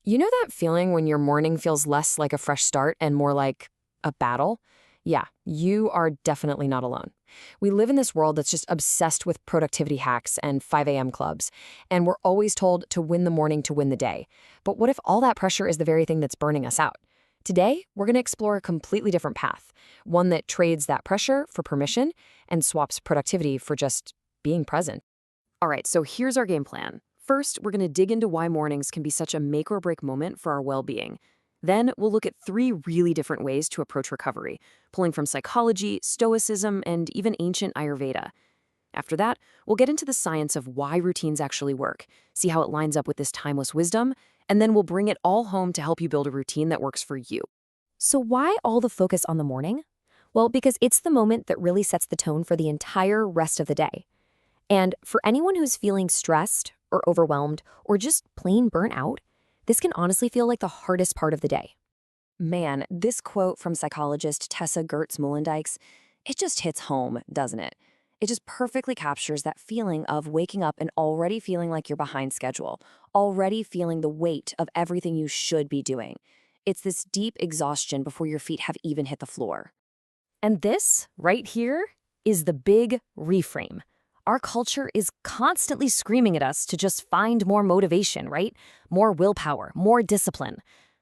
You know that feeling when your morning feels less like a fresh start and more like a battle? Yeah, you are definitely not alone. We live in this world that's just obsessed with productivity hacks and 5 a.m. clubs, and we're always told to win the morning to win the day. But what if all that pressure is the very thing that's burning us out? Today, we're going to explore a completely different path, one that trades that pressure for permission and swaps productivity for just being present. All right, so here's our game plan. First, we're going to dig into why mornings can be such a make or break moment for our well being. Then, we'll look at three really different ways to approach recovery, pulling from psychology, stoicism, and even ancient Ayurveda. After that, we'll get into the science of why routines actually work, see how it lines up with this timeless wisdom, and then we'll bring it all home to help you build a routine that works for you. So why all the focus on the morning? Well, because it's the moment that really sets the tone for the entire rest of the day. And for anyone who's feeling stressed or overwhelmed or just plain burnt out, this can honestly feel like the hardest part of the day. Man, this quote from psychologist Tessa Gertz Mullendykes, it just hits home, doesn't it? It just perfectly captures that feeling of waking up and already feeling like you're behind schedule, already feeling the weight of everything you should be doing. It's this deep exhaustion before your feet have even hit the floor. And this, right here, is the big reframe. Our culture is constantly screaming at us to just find more motivation, right? More willpower, more discipline.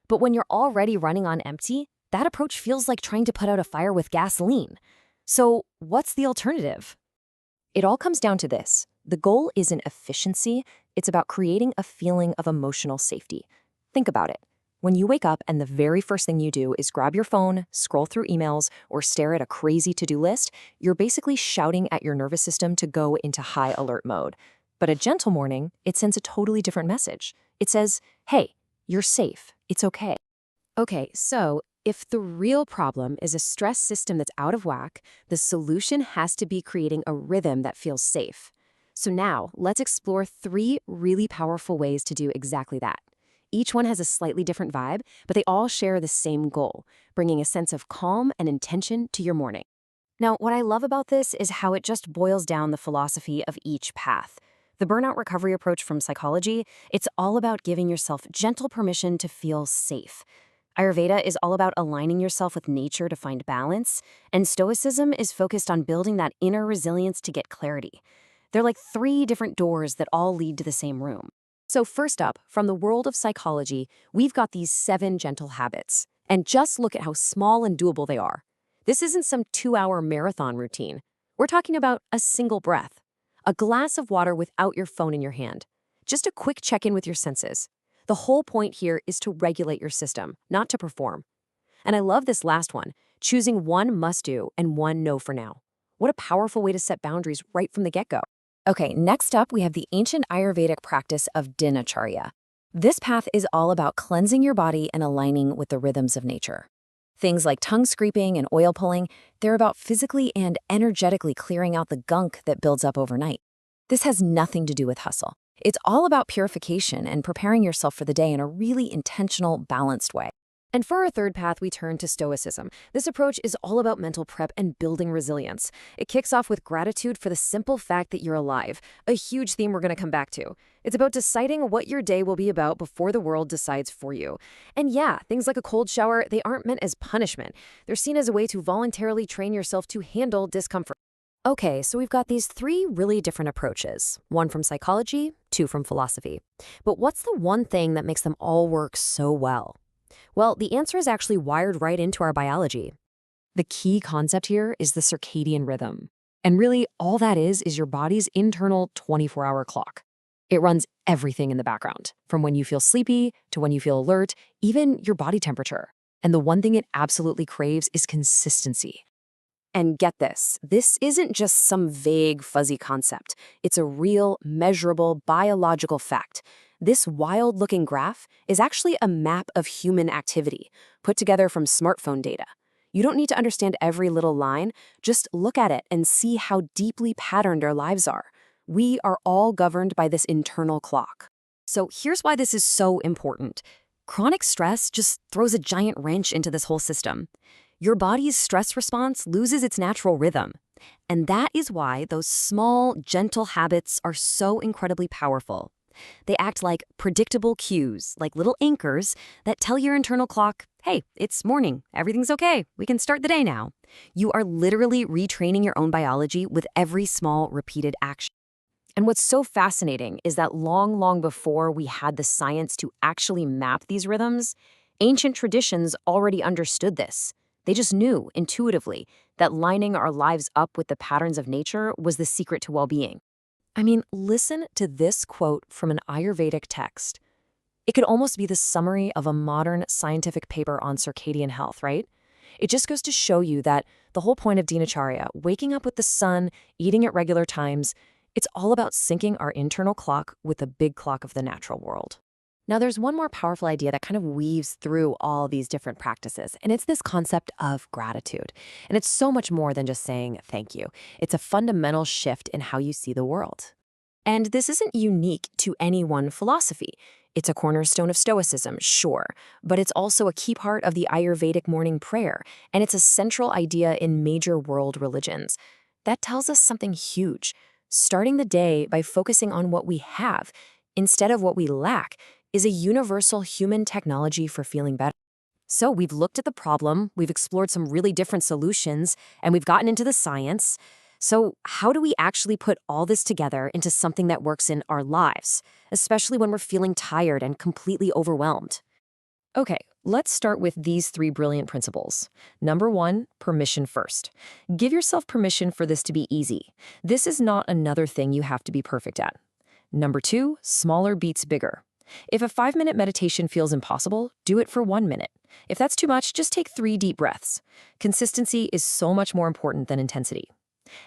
But when you're already running on empty, that approach feels like trying to put out a fire with gasoline. So, what's the alternative? It all comes down to this. The goal isn't efficiency, it's about creating a feeling of emotional safety. Think about it. When you wake up and the very first thing you do is grab your phone, scroll through emails, or stare at a crazy to-do list, you're basically shouting at your nervous system to go into high alert mode. But a gentle morning, it sends a totally different message. It says, hey, you're safe. It's okay. Okay, so if the real problem is a stress system that's out of whack, the solution has to be creating a rhythm that feels safe. So now, let's explore three really powerful ways to do exactly that. Each one has a slightly different vibe, but they all share the same goal, bringing a sense of calm and intention to your morning. Now, what I love about this is how it just boils down the philosophy of each path. The burnout recovery approach from psychology, it's all about giving yourself gentle permission to feel safe. Ayurveda is all about aligning yourself with nature to find balance, and Stoicism is focused on building that inner resilience to get clarity. They're like three different doors that all lead to the same room. So first up, from the world of psychology, we've got these 7 gentle habits. And just look at how small and doable they are. This isn't some 2-hour marathon routine. We're talking about a single breath, a glass of water without your phone in your hand, just a quick check-in with your senses. The whole point here is to regulate your system, not to perform. And I love this last one, choosing one must-do and one no for now. What a powerful way to set boundaries right from the get-go. Okay, next up, we have the ancient Ayurvedic practice of dinacharya. This path is all about cleansing your body and aligning with the rhythms of nature. Things like tongue scraping and oil pulling, they're about physically and energetically clearing out the gunk that builds up overnight. This has nothing to do with hustle. It's all about purification and preparing yourself for the day in a really intentional, balanced way. And for our third path, we turn to Stoicism. This approach is all about mental prep and building resilience. It kicks off with gratitude for the simple fact that you're alive, a huge theme we're going to come back to. It's about deciding what your day will be about before the world decides for you. And yeah, things like a cold shower, they aren't meant as punishment. They're seen as a way to voluntarily train yourself to handle discomfort. Okay, so we've got these 3 really different approaches, one from psychology, 2 from philosophy. But what's the one thing that makes them all work so well? Well, the answer is actually wired right into our biology. The key concept here is the circadian rhythm. And really, all that is your body's internal 24-hour clock. It runs everything in the background, from when you feel sleepy to when you feel alert, even your body temperature. And the one thing it absolutely craves is consistency. And get this isn't just some vague, fuzzy concept. It's a real, measurable, biological fact. This wild-looking graph is actually a map of human activity, put together from smartphone data. You don't need to understand every little line, just look at it and see how deeply patterned our lives are. We are all governed by this internal clock. So here's why this is so important. Chronic stress just throws a giant wrench into this whole system. Your body's stress response loses its natural rhythm. And that is why those small, gentle habits are so incredibly powerful. They act like predictable cues, like little anchors that tell your internal clock, hey, it's morning, everything's okay, we can start the day now. You are literally retraining your own biology with every small, repeated action. And what's so fascinating is that long before we had the science to actually map these rhythms, ancient traditions already understood this. They just knew, intuitively, that lining our lives up with the patterns of nature was the secret to well-being. I mean, listen to this quote from an Ayurvedic text. It could almost be the summary of a modern scientific paper on circadian health, right? It just goes to show you that the whole point of Dinacharya, waking up with the sun, eating at regular times, it's all about syncing our internal clock with the big clock of the natural world. Now, there's one more powerful idea that kind of weaves through all these different practices, and it's this concept of gratitude. And it's so much more than just saying thank you. It's a fundamental shift in how you see the world. And this isn't unique to any one philosophy. It's a cornerstone of Stoicism, sure, but it's also a key part of the Ayurvedic morning prayer, and it's a central idea in major world religions. That tells us something huge. Starting the day by focusing on what we have instead of what we lack is a universal human technology for feeling better. So we've looked at the problem, we've explored some really different solutions, and we've gotten into the science. So how do we actually put all this together into something that works in our lives, especially when we're feeling tired and completely overwhelmed? Okay, let's start with these 3 brilliant principles. Number 1, permission first. Give yourself permission for this to be easy. This is not another thing you have to be perfect at. Number 2, smaller beats bigger. If a 5-minute meditation feels impossible, do it for 1 minute. If that's too much, just take 3 deep breaths. Consistency is so much more important than intensity.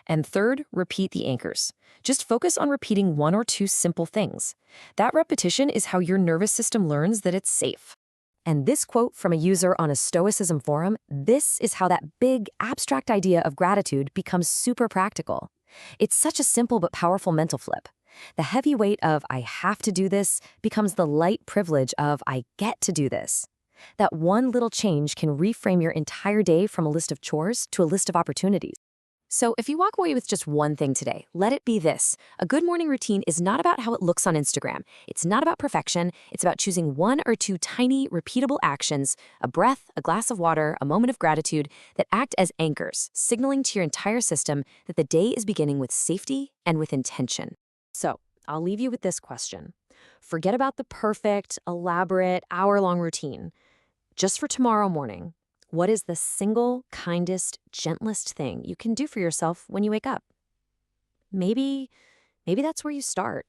And third, repeat the anchors. Just focus on repeating 1 or 2 simple things. That repetition is how your nervous system learns that it's safe. And this quote from a user on a Stoicism forum, this is how that big, abstract idea of gratitude becomes super practical. It's such a simple but powerful mental flip. The heavy weight of I have to do this becomes the light privilege of I get to do this. That one little change can reframe your entire day from a list of chores to a list of opportunities. So if you walk away with just one thing today, let it be this. A good morning routine is not about how it looks on Instagram. It's not about perfection. It's about choosing 1 or 2 tiny, repeatable actions, a breath, a glass of water, a moment of gratitude that act as anchors, signaling to your entire system that the day is beginning with safety and with intention. So I'll leave you with this question. Forget about the perfect, elaborate, hour-long routine. Just for tomorrow morning, what is the single, kindest, gentlest thing you can do for yourself when you wake up? Maybe that's where you start.